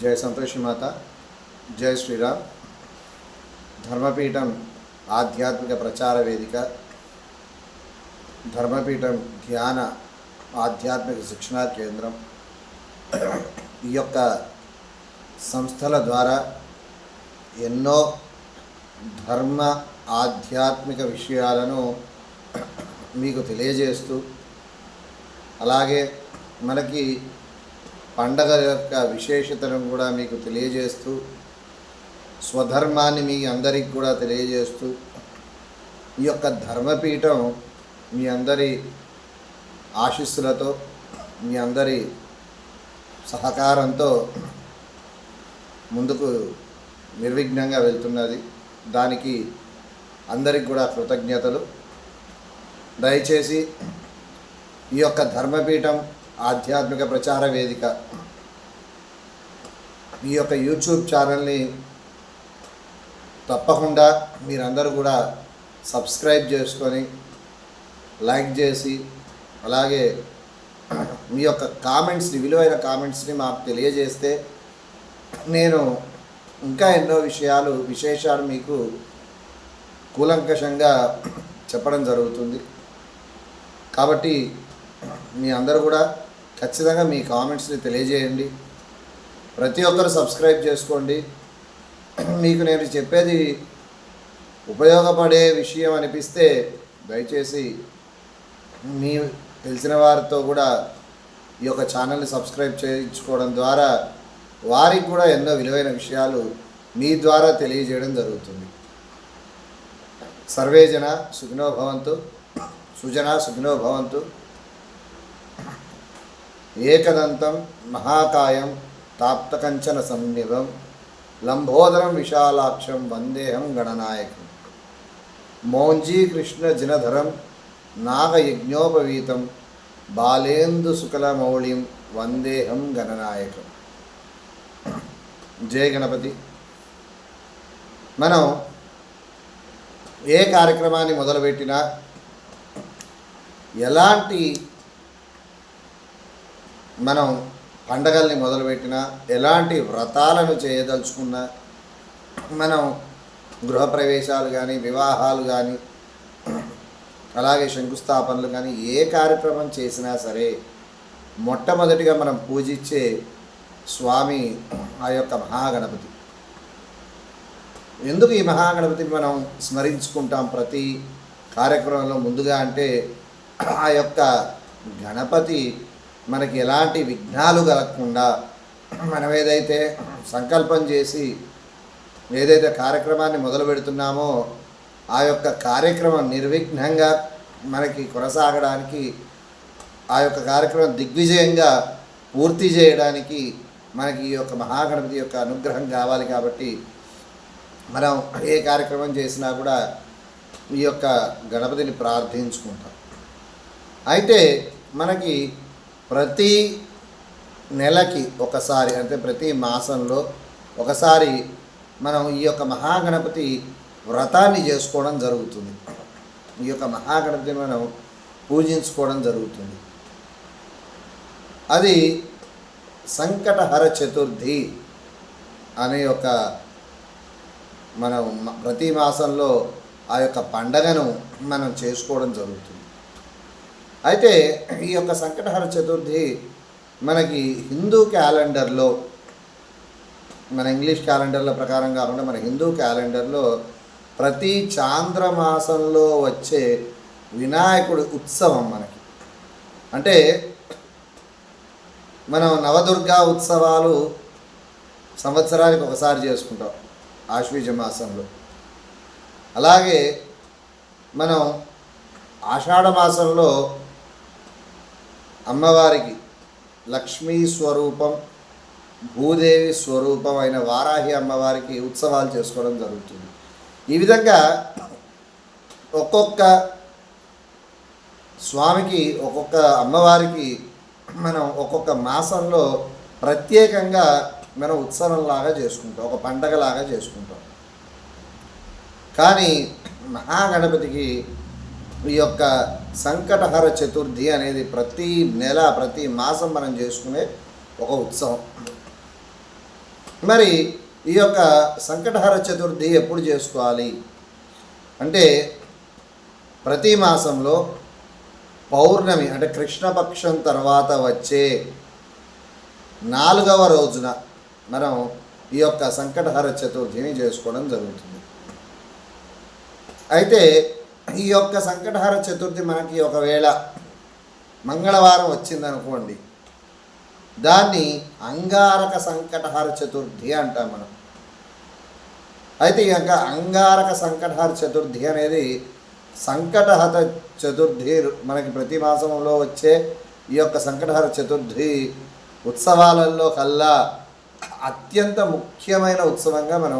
జయ సంతోషి మాత, జయ శ్రీరామ్. ధర్మపీఠం ఆధ్యాత్మిక ప్రచార వేదిక, ధర్మపీఠం ధ్యాన ఆధ్యాత్మిక శిక్షణా కేంద్రం ఈ యొక్క సంస్థల ద్వారా ఎన్నో ధర్మ ఆధ్యాత్మిక విషయాలను మీకు తెలియజేస్తూ, అలాగే మనకి పండగ యొక్క విశేషతను కూడా మీకు తెలియజేస్తూ, స్వధర్మాన్ని మీ అందరికి కూడా తెలియజేస్తూ, ఈ యొక్క ధర్మపీఠం మీ అందరి ఆశీస్సులతో, మీ అందరి సహకారంతో ముందుకు నిర్విఘ్నంగా వెళ్తున్నది. దానికి అందరికి కూడా కృతజ్ఞతలు. దయచేసి ఈ యొక్క ధర్మపీఠం ఆధ్యాత్మిక ప్రచార వేదిక ఈ యొక్క యూట్యూబ్ ఛానల్ని తప్పకుండా మీరందరూ కూడా సబ్స్క్రైబ్ చేసుకొని లైక్ చేసి, అలాగే మీ యొక్క కామెంట్స్ని, విలువైన కామెంట్స్ని మాకు తెలియజేస్తే నేను ఇంకా ఎన్నో విశేషాలు మీకు కూలంకషంగా చెప్పడం జరుగుతుంది. కాబట్టి మీ అందరూ కూడా ఖచ్చితంగా మీ కామెంట్స్ని తెలియజేయండి. ప్రతి ఒక్కరు సబ్స్క్రైబ్ చేసుకోండి. మీకు నేను చెప్పేది ఉపయోగపడే విషయం అనిపిస్తే దయచేసి మీ తెలిసిన వారితో కూడా ఈ యొక్క ఛానల్ని సబ్స్క్రైబ్ చేయించుకోవడం ద్వారా వారికి కూడా ఎన్నో విలువైన విషయాలు మీ ద్వారా తెలియజేయడం జరుగుతుంది. సర్వే జన సుఖినో భవంతు, సుజన సుఖినో భవంతు. ఏకదంతం మహాకాయం తాప్తకంచన సన్నిభం లంబోదరం విశాలాక్షం వందేహం గణనాయకం. మౌంజీకృష్ణ జినధరం నాగయజ్ఞోపవీతం బాలేందు శుకలమౌళిం వందేహం గణనాయకం. జయ గణపతి. మనం ఏ కార్యక్రమాన్ని మొదలుపెట్టినా, ఎలాంటి మనం పండగల్ని మొదలుపెట్టినా, ఎలాంటి వ్రతాలను చేయదలుచుకున్నా, మనం గృహప్రవేశాలు కానీ, వివాహాలు కానీ, అలాగే శంకుస్థాపనలు కానీ, ఏ కార్యక్రమం చేసినా సరే మొట్టమొదటిగా మనం పూజించే స్వామి ఆ యొక్క మహాగణపతి. ఎందుకు ఈ మహాగణపతిని మనం స్మరించుకుంటాం ప్రతి కార్యక్రమంలో ముందుగా అంటే, ఆ యొక్క గణపతి మనకి ఎలాంటి విఘ్నాలు కలగకుండా, మనం ఏదైతే సంకల్పం చేసి ఏదైతే కార్యక్రమాన్ని మొదలు పెడుతున్నామో ఆ యొక్క కార్యక్రమం నిర్విఘ్నంగా మనకి కొనసాగడానికి, ఆ యొక్క కార్యక్రమం దిగ్విజయంగా పూర్తి చేయడానికి మనకి ఈ యొక్క మహాగణపతి యొక్క అనుగ్రహం కావాలి. కాబట్టి మనం ఏ కార్యక్రమం చేసినా కూడా ఈ యొక్క గణపతిని ప్రార్థించుకుంటాం. అయితే మనకి ప్రతి నెలకి ఒకసారి, అంటే ప్రతి మాసంలో ఒకసారి మనం ఈ యొక్క మహాగణపతి వ్రతాన్ని చేసుకోవడం జరుగుతుంది. ఈ యొక్క మహాగణపతిని మనం పూజించుకోవడం జరుగుతుంది. అది సంకటహర చతుర్థి అనే ఒక మనం ప్రతి మాసంలో ఆ యొక్క పండగను మనం చేసుకోవడం జరుగుతుంది. అయితే ఈ యొక్క సంకటహర చతుర్థి మనకి హిందూ క్యాలెండర్లో, మన ఇంగ్లీష్ క్యాలెండర్ల ప్రకారం కాకుండా మన హిందూ క్యాలెండర్లో ప్రతి చాంద్రమాసంలో వచ్చే వినాయకుడి ఉత్సవం మనకి. అంటే మనం నవదుర్గా ఉత్సవాలు సంవత్సరానికి ఒకసారి చేసుకుంటాం ఆశ్వీజ మాసంలో. అలాగే మనం ఆషాఢ మాసంలో అమ్మవారికి లక్ష్మీ స్వరూపం, భూదేవి స్వరూపం అయిన వారాహి అమ్మవారికి ఉత్సవాలు చేసుకోవడం జరుగుతుంది. ఈ విధంగా ఒక్కొక్క స్వామికి, ఒక్కొక్క అమ్మవారికి మనం ఒక్కొక్క మాసంలో ప్రత్యేకంగా మనం ఉత్సవంలాగా చేసుకుంటాం, ఒక పండగలాగా చేసుకుంటాం. కానీ మహాగణపతికి ఈ యొక్క సంకటహర చతుర్థి అనేది ప్రతి నెల, ప్రతి మాసం మనం చేసుకునే ఒక ఉత్సవం. మరి ఈ యొక్క సంకటహర చతుర్థి ఎప్పుడు చేసుకోవాలి అంటే ప్రతి మాసంలో పౌర్ణమి అంటే కృష్ణపక్షం తర్వాత వచ్చే 4వ రోజున మనం ఈ యొక్క సంకటహర చతుర్థిని చేసుకోవడం జరుగుతుంది. అయితే ఈ యొక్క సంకటహర చతుర్థి మనకి ఒకవేళ మంగళవారం వచ్చిందనుకోండి, దాన్ని అంగారక సంకటహర చతుర్థి అంటాం మనం. అయితే ఈ యొక్క అంగారక సంకటహర చతుర్థి అనేది సంకటహర చతుర్థి మనకి ప్రతి మాసంలో వచ్చే ఈ యొక్క సంకటహర చతుర్థి ఉత్సవాలలో కల్లా అత్యంత ముఖ్యమైన ఉత్సవంగా మనం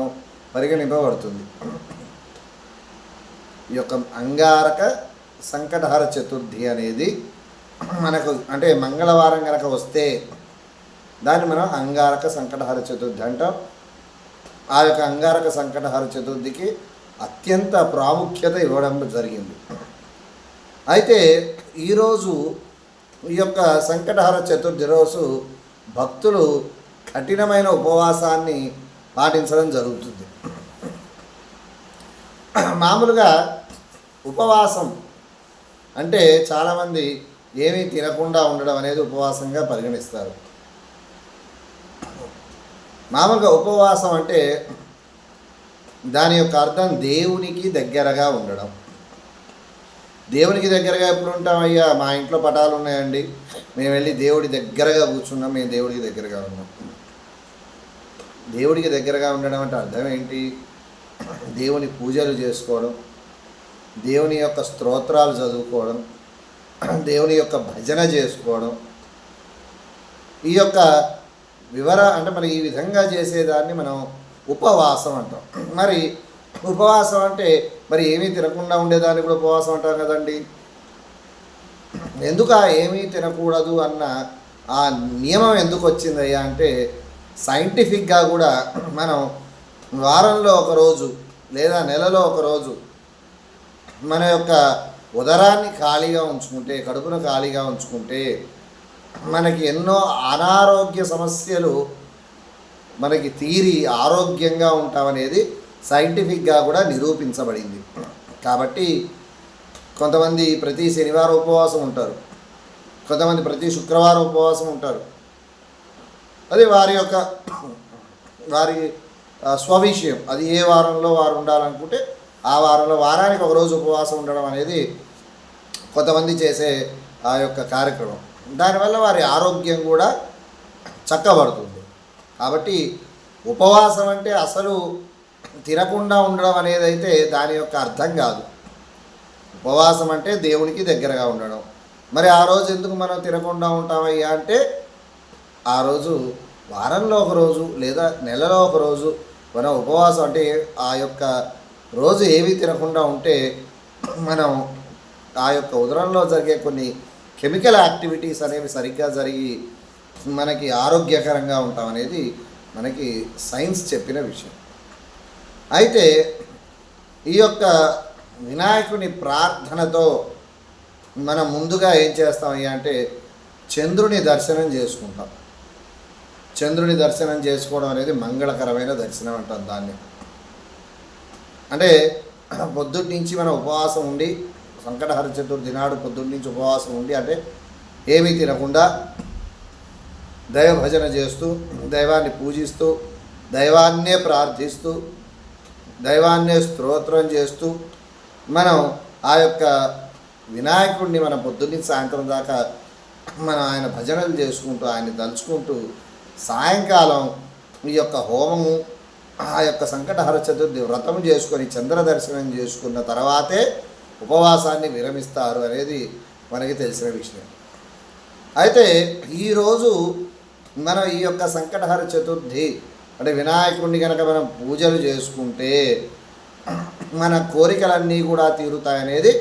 పరిగణింపబడుతుంది. ఈ యొక్క అంగారక సంకటహర చతుర్థి అనేది మనకు అంటే మంగళవారం కనుక వస్తే దాన్ని మనం అంగారక సంకటహర చతుర్థి అంటాం. ఆ యొక్క అంగారక సంకటహర చతుర్థికి అత్యంత ప్రాముఖ్యత ఇవ్వడం జరిగింది. అయితే ఈరోజు ఈ యొక్క సంకటహర చతుర్థి రోజు భక్తులు కఠినమైన ఉపవాసాన్ని పాటించడం జరుగుతుంది. మామూలుగా ఉపవాసం అంటే చాలామంది ఏమీ తినకుండా ఉండడం అనేది ఉపవాసంగా పరిగణిస్తారు. మామూలుగా ఉపవాసం అంటే దాని యొక్క అర్థం దేవునికి దగ్గరగా ఉండడం. దేవునికి దగ్గరగా ఎప్పుడు ఉంటామయ్యా? మా ఇంట్లో పటాలు ఉన్నాయండి, మేము వెళ్ళి దేవుడి దగ్గరగా కూర్చున్నాం, మేము దేవుడికి దగ్గరగా ఉన్నాం. దేవుడికి దగ్గరగా ఉండడం అంటే అర్థం ఏంటి? దేవుని పూజలు చేసుకోవడం, దేవుని యొక్క స్తోత్రాలు చదువుకోవడం, దేవుని యొక్క భజన చేసుకోవడం, ఈ యొక్క అంటే మరి ఈ విధంగా చేసేదాన్ని మనం ఉపవాసం అంటాం. మరి ఉపవాసం అంటే మరి ఏమీ తినకుండా ఉండేదాన్ని కూడా ఉపవాసం అంటాం కదండి. ఎందుకు ఏమీ తినకూడదు అన్న ఆ నియమం ఎందుకు వచ్చిందయ్యా అంటే సైంటిఫిక్గా కూడా మనం వారంలో ఒకరోజు లేదా నెలలో ఒకరోజు మన యొక్క ఉదరాన్ని ఖాళీగా ఉంచుకుంటే, కడుపును ఖాళీగా ఉంచుకుంటే మనకి ఎన్నో అనారోగ్య సమస్యలు మనకి తీరి ఆరోగ్యంగా ఉంటామనేది సైంటిఫిక్గా కూడా నిరూపించబడింది. కాబట్టి కొంతమంది ప్రతి శనివారం ఉపవాసం ఉంటారు, కొంతమంది ప్రతి శుక్రవారం ఉపవాసం ఉంటారు. అది వారి స్వవిషయం. అది ఏ వారంలో వారు ఉండాలనుకుంటే ఆ వారంలో వారానికి ఒకరోజు ఉపవాసం ఉండడం అనేది కొంతమంది చేసే ఆ యొక్క కార్యక్రమం. దానివల్ల వారి ఆరోగ్యం కూడా చక్కబడుతుంది. కాబట్టి ఉపవాసం అంటే అసలు తినకుండా ఉండడం అనేది అయితే దాని యొక్క అర్థం కాదు. ఉపవాసం అంటే దేవునికి దగ్గరగా ఉండడం. మరి ఆ రోజు ఎందుకు మనం తినకుండా ఉంటామయ్యా అంటే ఆ రోజు వారంలో ఒకరోజు లేదా నెలలో ఒకరోజు మనం ఉపవాసం అంటే ఆ యొక్క రోజు ఏమీ తినకుండా ఉంటే మనం ఆ యొక్క ఉదరంలో జరిగే కొన్ని కెమికల్ యాక్టివిటీస్ అనేవి సరిగ్గా జరిగి మనకి ఆరోగ్యకరంగా ఉంటాం అనేది మనకి సైన్స్ చెప్పిన విషయం. అయితే ఈ యొక్క వినాయకుని ప్రార్థనతో మనం ముందుగా ఏం చేస్తామయ్యా అంటే చంద్రుని దర్శనం చేసుకుంటాం. చంద్రుని దర్శనం చేసుకోవడం అనేది మంగళకరమైన దర్శనం అంటాం దాన్ని. అంటే పొద్దుటి నుంచి మనం ఉపవాసం ఉండి సంకటహర చతుర్థి నాడు పొద్దుటి నుంచి ఉపవాసం ఉండి అంటే ఏమీ తినకుండా దైవ భజన చేస్తూ, దైవాన్ని పూజిస్తూ, దైవాన్నే ప్రార్థిస్తూ, దైవాన్నే స్తోత్రం చేస్తూ మనం ఆ యొక్క వినాయకుడిని మనం పొద్దున్నీ సాయంత్రం దాకా మనం ఆయన భజనలు చేసుకుంటూ ఆయన్ని తలుచుకుంటూ సాయంకాలం ఈ యొక్క హోమము ఆ యొక్క సంకటహర చతుర్థి వ్రతము చేసుకొని చంద్ర దర్శనం చేసుకున్న తర్వాతే ఉపవాసాన్ని విరమిస్తారు అనేది మనకి తెలిసిన విషయం. అయితే ఈరోజు మనం ఈ యొక్క సంకటహర చతుర్థి అంటే వినాయకుడిని కనుక మనం పూజలు చేసుకుంటే మన కోరికలన్నీ కూడా తీరుతాయనేది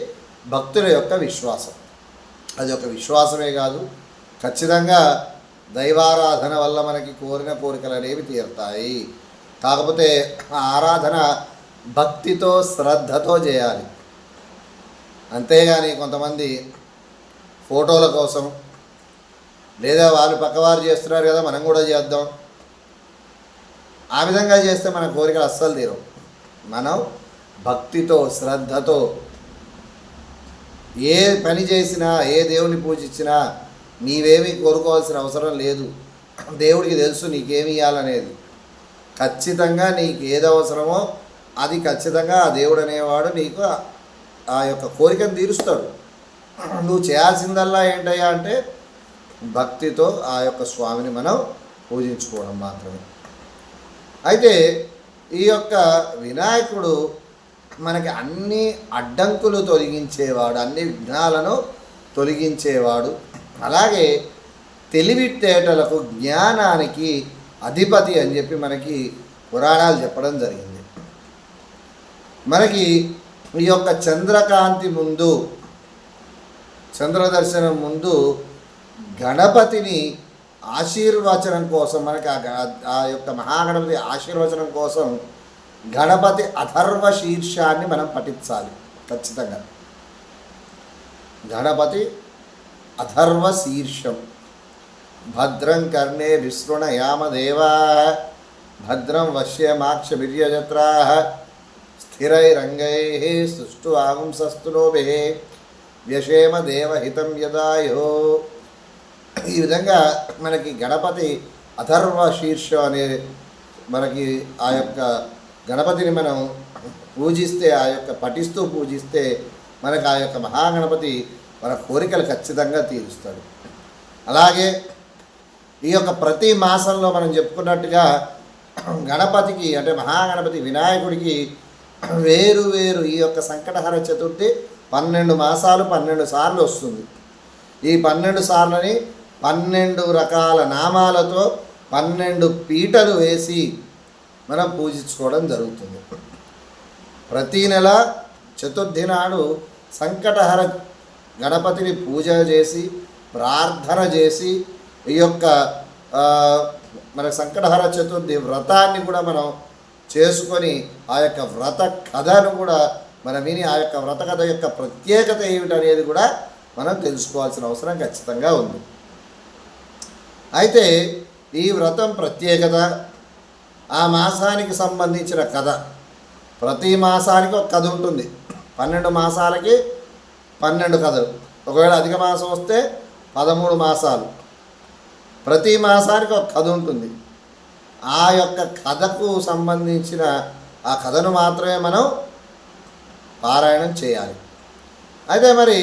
భక్తుల యొక్క విశ్వాసం. అది ఒక విశ్వాసమే కాదు, ఖచ్చితంగా దైవారాధన వల్ల మనకి కోరిన కోరికలు అనేవి తీరుతాయి. కాకపోతే ఆ ఆరాధన భక్తితో శ్రద్ధతో చేయాలి. అంతేగాని కొంతమంది ఫోటోల కోసం లేదా వాళ్ళు పక్కవారు చేస్తున్నారు కదా మనం కూడా చేద్దాం ఆ విధంగా చేస్తే మన కోరికలు అస్సలు తీరవు. మనం భక్తితో శ్రద్ధతో ఏ పని చేసినా, ఏ దేవుని పూజించినా నీవేమీ కోరుకోవాల్సిన అవసరం లేదు. దేవుడికి తెలుసు నీకేమి ఇవ్వాలనేది. ఖచ్చితంగా నీకు ఏది అవసరమో అది ఖచ్చితంగా ఆ దేవుడు అనేవాడు నీకు ఆ యొక్క కోరికను తీరుస్తాడు. నువ్వు చేయాల్సిందల్లా ఏంటయ్యా అంటే భక్తితో ఆ యొక్క స్వామిని మనం పూజించుకోవడం మాత్రమే. అయితే ఈ యొక్క వినాయకుడు మనకి అన్ని అడ్డంకులు తొలగించేవాడు, అన్ని విఘ్నాలను తొలగించేవాడు. అలాగే తెలివితేటలకు జ్ఞానానికి అధిపతి అని చెప్పి మనకి పురాణాలు చెప్పడం జరిగింది. మనకి ఈ యొక్క చంద్రకాంతి ముందు, చంద్రదర్శనం ముందు గణపతిని ఆశీర్వచనం కోసం మనకి ఆ యొక్క మహాగణపతి ఆశీర్వచనం కోసం గణపతి అథర్వ శీర్షాన్ని మనం పఠించాలి ఖచ్చితంగా. గణపతి అథర్వ శీర్షం. భద్రం కర్ణే విశృణయామదేవా భద్రం వశ్యమాక్షభిర్యజత్రా స్థిరైరంగై సుష్టు ఆగుంసస్తులోభే వ్యశేమ దేవహితం యదాయో. ఈ విధంగా మనకి గణపతి అథర్వ శీర్షం అనే మనకి ఆ యొక్క గణపతిని మనం పూజిస్తే, ఆ యొక్క పఠిస్తూ పూజిస్తే మనకు ఆ యొక్క మహాగణపతి మన కోరికలు ఖచ్చితంగా తీరుస్తాడు. అలాగే ఈ యొక్క ప్రతి మాసంలో మనం చెప్పుకున్నట్టుగా గణపతికి అంటే మహాగణపతి వినాయకుడికి వేరు వేరు ఈ యొక్క సంకటహర చతుర్థి 12 మాసాలు 12 సార్లు వస్తుంది. ఈ 12 సార్లని 12 రకాల నామాలతో 12 పీటలు వేసి మనం పూజించుకోవడం జరుగుతుంది. ప్రతీ నెల చతుర్థి నాడు సంకటహర గణపతిని పూజ చేసి ప్రార్థన చేసి ఈ యొక్క మన సంకటహర చతుర్థి వ్రతాన్ని కూడా మనం చేసుకొని ఆ యొక్క వ్రత కథను కూడా మనం విని ఆ యొక్క వ్రత కథ యొక్క ప్రత్యేకత ఏమిటనేది కూడా మనం తెలుసుకోవాల్సిన అవసరం ఖచ్చితంగా ఉంది. అయితే ఈ వ్రతం ప్రత్యేకత, ఆ మాసానికి సంబంధించిన కథ, ప్రతి మాసానికి ఒక కథ ఉంటుంది. 12 మాసాలకి 12 కథలు. ఒకవేళ అధిక మాసం వస్తే 13 మాసాలు. ప్రతి మాసానికి ఒక కథ ఉంటుంది. ఆ యొక్క కథకు సంబంధించిన ఆ కథను మాత్రమే మనం పారాయణం చేయాలి. అయితే మరి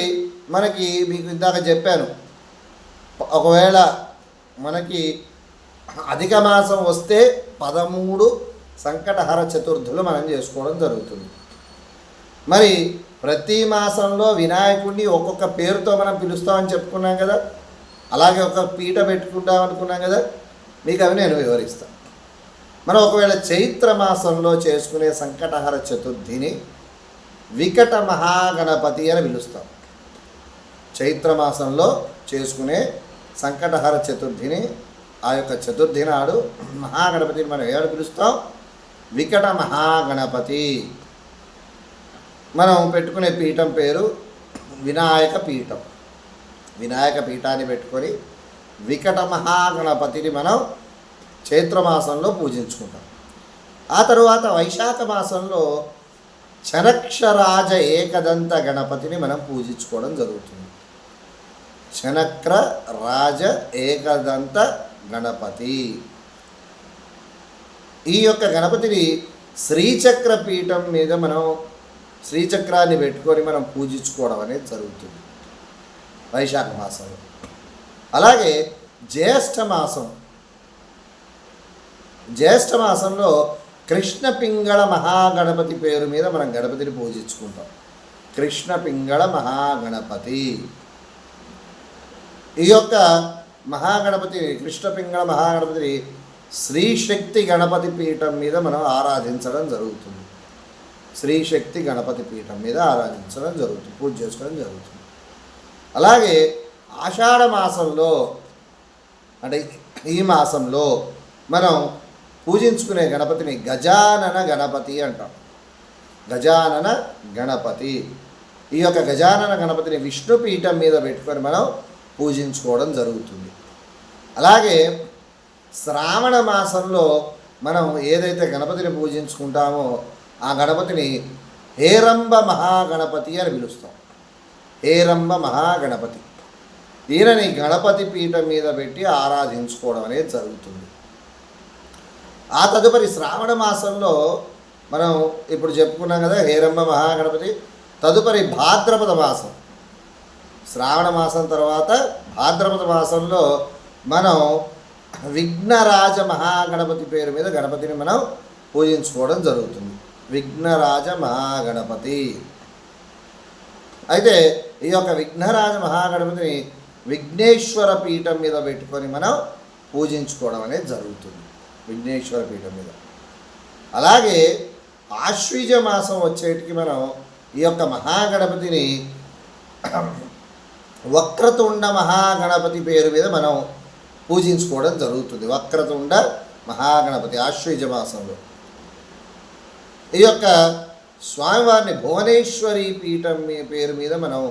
మనకి మీకు ఇందాక చెప్పాను, ఒకవేళ మనకి అధిక మాసం వస్తే 13 సంకటహర చతుర్థులు మనం చేసుకోవడం జరుగుతుంది. మరి ప్రతి మాసంలో వినాయకుడిని ఒక్కొక్క పేరుతో మనం పిలుస్తామని చెప్పుకున్నాం కదా, అలాగే ఒక పీట పెట్టుకుంటాం అనుకున్నాం కదా, మీకు అవి నేను వివరిస్తాను. మనం ఒకవేళ చైత్ర మాసంలో చేసుకునే సంకటహర చతుర్థిని వికట మహాగణపతి అని పిలుస్తాం. చైత్ర మాసంలో చేసుకునే సంకటహర చతుర్థిని, ఆ యొక్క చతుర్థి నాడు మహాగణపతిని మనం ఏడు పిలుస్తాం, వికట మహాగణపతి. మనం పెట్టుకునే పీఠం పేరు వినాయక పీఠం. వినాయక పీఠాన్ని పెట్టుకొని వికట మహాగణపతిని మనం చైత్రమాసంలో పూజించుకుంటాం. ఆ తరువాత వైశాఖ మాసంలో శనక్షరాజ ఏకదంత గణపతిని మనం పూజించుకోవడం జరుగుతుంది. శనక్ర రాజ ఏకదంత గణపతి. ఈ యొక్క గణపతిని శ్రీచక్ర పీఠం మీద మనం శ్రీచక్రాన్ని పెట్టుకొని మనం పూజించుకోవడం అనేది జరుగుతుంది వైశాఖ మాసంలో. అలాగే జ్యేష్ఠ మాసంలో కృష్ణ పింగళ మహాగణపతి పేరు మీద మనం గణపతిని పూజించుకుంటాం. కృష్ణ పింగళ మహాగణపతి. ఈ యొక్క మహాగణపతి కృష్ణ పింగళ మహాగణపతిని శ్రీశక్తి గణపతి పీఠం మీద మనం ఆరాధించడం జరుగుతుంది. శ్రీశక్తి గణపతి పీఠం మీద ఆరాధించడం జరుగుతుంది, పూజ చేసుకోవడం జరుగుతుంది. అలాగే ఆషాఢ మాసంలో అంటే ఈ మాసంలో మనం పూజించుకునే గణపతిని గజానన గణపతి అంటాం. గజానన గణపతి. ఈ యొక్క గజానన గణపతిని విష్ణుపీఠం మీద పెట్టుకొని మనం పూజించుకోవడం జరుగుతుంది. అలాగే శ్రావణ మాసంలో మనం ఏదైతే గణపతిని పూజించుకుంటామో ఆ గణపతిని హేరంబ మహాగణపతి అని పిలుస్తాం. హేరంబ మహాగణపతి. ఈయనని గణపతి పీఠం మీద పెట్టి ఆరాధించుకోవడం అనేది జరుగుతుంది. ఆ తదుపరి శ్రావణ మాసంలో మనం ఇప్పుడు చెప్పుకున్నాం కదా హేరంబ మహాగణపతి. తదుపరి భాద్రపద మాసం, శ్రావణ మాసం తర్వాత భాద్రపద మాసంలో మనం విఘ్నరాజ మహాగణపతి పేరు మీద గణపతిని మనం పూజించుకోవడం జరుగుతుంది. విఘ్నరాజ మహాగణపతి. అయితే ఈ యొక్క విఘ్నరాజ మహాగణపతిని విఘ్నేశ్వర పీఠం మీద పెట్టుకొని మనం పూజించుకోవడం అనేది జరుగుతుంది. విఘ్నేశ్వర పీఠం మీద. అలాగే ఆశ్వీజ మాసం వచ్చేటికి మనం ఈ యొక్క మహాగణపతిని వక్రతుండ మహాగణపతి పేరు మీద మనం పూజించుకోవడం జరుగుతుంది. వక్రతుండ మహాగణపతి ఆశ్వీజ మాసంలో. ఈ యొక్క స్వామివారిని భువనేశ్వరి పీఠం పేరు మీద మనం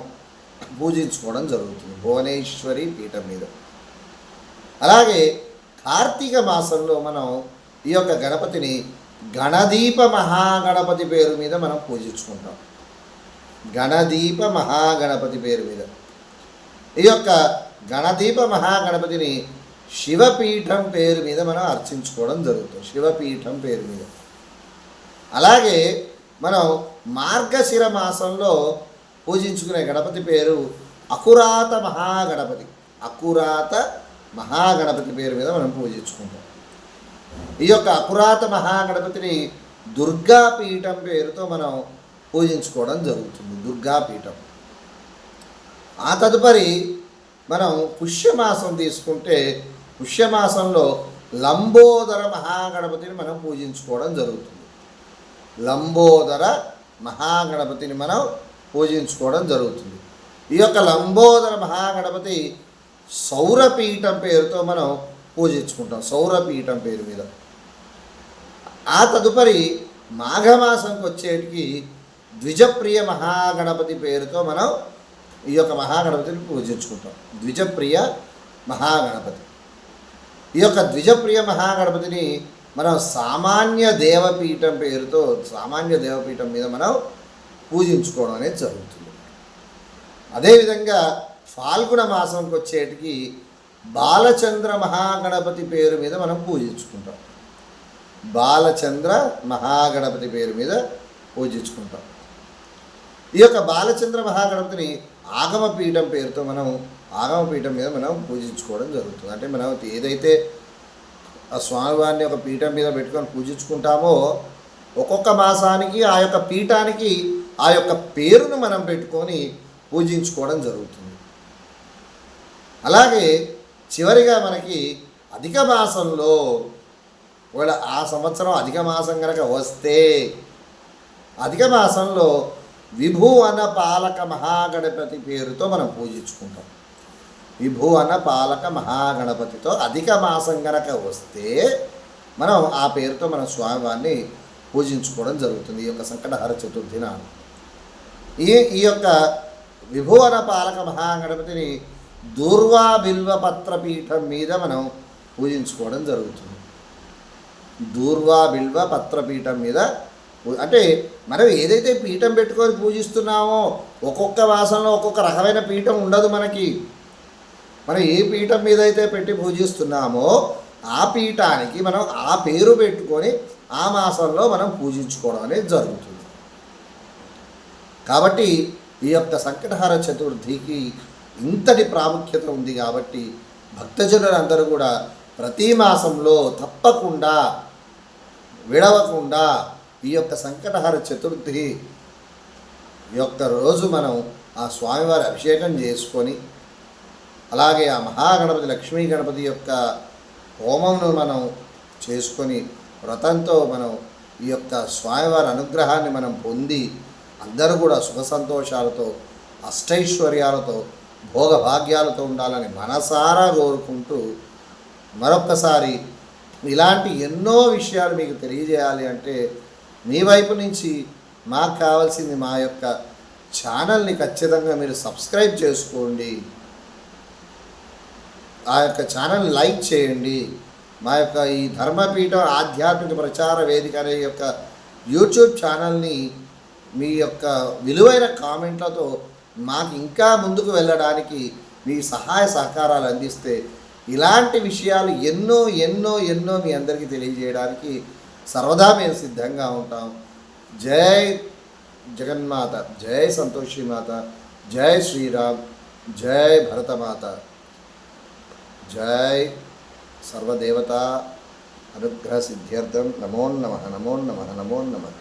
పూజించుకోవడం జరుగుతుంది. భువనేశ్వరి పీఠం మీద. అలాగే కార్తీక మాసంలో మనం ఈ యొక్క గణపతిని గణదీప మహాగణపతి పేరు మీద మనం పూజించుకుంటాం. గణదీప మహాగణపతి పేరు మీద. ఈ యొక్క గణదీప మహాగణపతిని శివపీఠం పేరు మీద మనం అర్చించుకోవడం జరుగుతుంది. శివపీఠం పేరు మీద. అలాగే మనం మార్గశిర మాసంలో పూజించుకునే గణపతి పేరు అకురాత మహాగణపతి. అకురాత మహాగణపతి పేరు మీద మనం పూజించుకుంటాం. ఈ యొక్క అకురాత మహాగణపతిని దుర్గాపీఠం పేరుతో మనం పూజించుకోవడం జరుగుతుంది. దుర్గాపీఠం. ఆ తదుపరి మనం పుష్యమాసం తీసుకుంటే పుష్యమాసంలో లంబోదర మహాగణపతిని మనం పూజించుకోవడం జరుగుతుంది. లంబోదర మహాగణపతిని మనం పూజించుకోవడం జరుగుతుంది. ఈ యొక్క లంబోదర మహాగణపతి సౌరపీఠం పేరుతో మనం పూజించుకుంటాం. సౌరపీఠం పేరు మీద. ఆ తదుపరి మాఘమాసంకి వచ్చేటికి ద్విజప్రియ మహాగణపతి పేరుతో మనం ఈ యొక్క మహాగణపతిని పూజించుకుంటాం. ద్విజప్రియ మహాగణపతి. ఈ యొక్క ద్విజప్రియ మహాగణపతిని మనం సామాన్య దేవపీఠం పేరుతో సామాన్య దేవపీఠం మీద మనం పూజించుకోవడం అనేది జరుగుతుంది. అదేవిధంగా ఫాల్గుణ మాసంకి వచ్చేటికి బాలచంద్ర మహాగణపతి పేరు మీద మనం పూజించుకుంటాం. బాలచంద్ర మహాగణపతి పేరు మీద పూజించుకుంటాం. ఈ యొక్క బాలచంద్ర మహాగణపతిని ఆగమపీఠం పేరుతో మనం ఆగమపీఠం మీద మనం పూజించుకోవడం జరుగుతుంది. అంటే మనం ఏదైతే ఆ స్వామివారిని ఒక పీఠం మీద పెట్టుకొని పూజించుకుంటామో ఒక్కొక్క మాసానికి ఆ యొక్క పీఠానికి ఆ యొక్క పేరును మనం పెట్టుకొని పూజించుకోవడం జరుగుతుంది. అలాగే చివరిగా మనకి అధిక మాసంలో ఒకవేళ ఆ సంవత్సరం అధిక మాసం కనుక వస్తే అధిక మాసంలో విభువన పాలక మహాగణపతి పేరుతో మనం పూజించుకుంటాం. విభువన పాలక మహాగణపతితో అధిక మాసం కనుక వస్తే మనం ఆ పేరుతో మన స్వామివారిని పూజించుకోవడం జరుగుతుంది. ఈ యొక్క సంకటహర చతుర్థి నాడు ఈ యొక్క విభువన పాలక మహాగణపతిని దూర్వా బిల్వ పత్రపీఠం మీద మనం పూజించుకోవడం జరుగుతుంది. దూర్వా బిల్వ పత్రపీఠం మీద అంటే మనం ఏదైతే పీఠం పెట్టుకొని పూజిస్తున్నామో ఒక్కొక్క మాసంలో ఒక్కొక్క రకమైన పీఠం ఉండదు మనకి. మనం ఏ పీఠం మీద అయితే పెట్టి పూజిస్తున్నామో ఆ పీఠానికి మనం ఆ పేరు పెట్టుకొని ఆ మాసంలో మనం పూజించుకోవడం అనేది జరుగుతుంది. కాబట్టి ఈ యొక్క సంకటహర చతుర్థికి ఇంతటి ప్రాముఖ్యత ఉంది. కాబట్టి భక్తజనులందరూ కూడా ప్రతి మాసంలో తప్పకుండా విడవకుండా ఈ యొక్క సంకటహర చతుర్థి యొక్క రోజు మనం ఆ స్వామివారి అభిషేకం చేసుకొని అలాగే ఆ మహాగణపతి లక్ష్మీ గణపతి యొక్క హోమంను మనం చేసుకొని వ్రతంతో మనం ఈ యొక్క స్వామివారి అనుగ్రహాన్ని మనం పొంది అందరూ కూడా సుఖ సంతోషాలతో అష్టైశ్వర్యాలతో భోగభాగ్యాలతో ఉండాలని మనసారా కోరుకుంటూ మరొక్కసారి ఇలాంటి ఎన్నో విషయాలు మీకు తెలియజేయాలి అంటే మీ వైపు నుంచి మాకు కావాల్సింది మా యొక్క ఛానల్ని ఖచ్చితంగా మీరు సబ్స్క్రైబ్ చేసుకోండి. ఆ యొక్క ఛానల్ లైక్ చేయండి. మా యొక్క ఈ ధర్మపీఠం ఆధ్యాత్మిక ప్రచార వేదిక అనే యొక్క యూట్యూబ్ ఛానల్ని మీ యొక్క విలువైన కామెంట్లతో మాకు ఇంకా ముందుకు వెళ్ళడానికి మీ సహాయ సహకారాలు అందిస్తే ఇలాంటి విషయాలు ఎన్నో ఎన్నో ఎన్నో మీ అందరికీ తెలియజేయడానికి సర్వదా మేము సిద్ధంగా ఉంటాం. జై జగన్మాత, జై సంతోషి మాత, జై శ్రీరామ్, జై భరతమాత, జై సర్వదేవత అనుగ్రహ సిద్ధ్యర్థం. నమో నమః, నమో నమః, నమో నమః.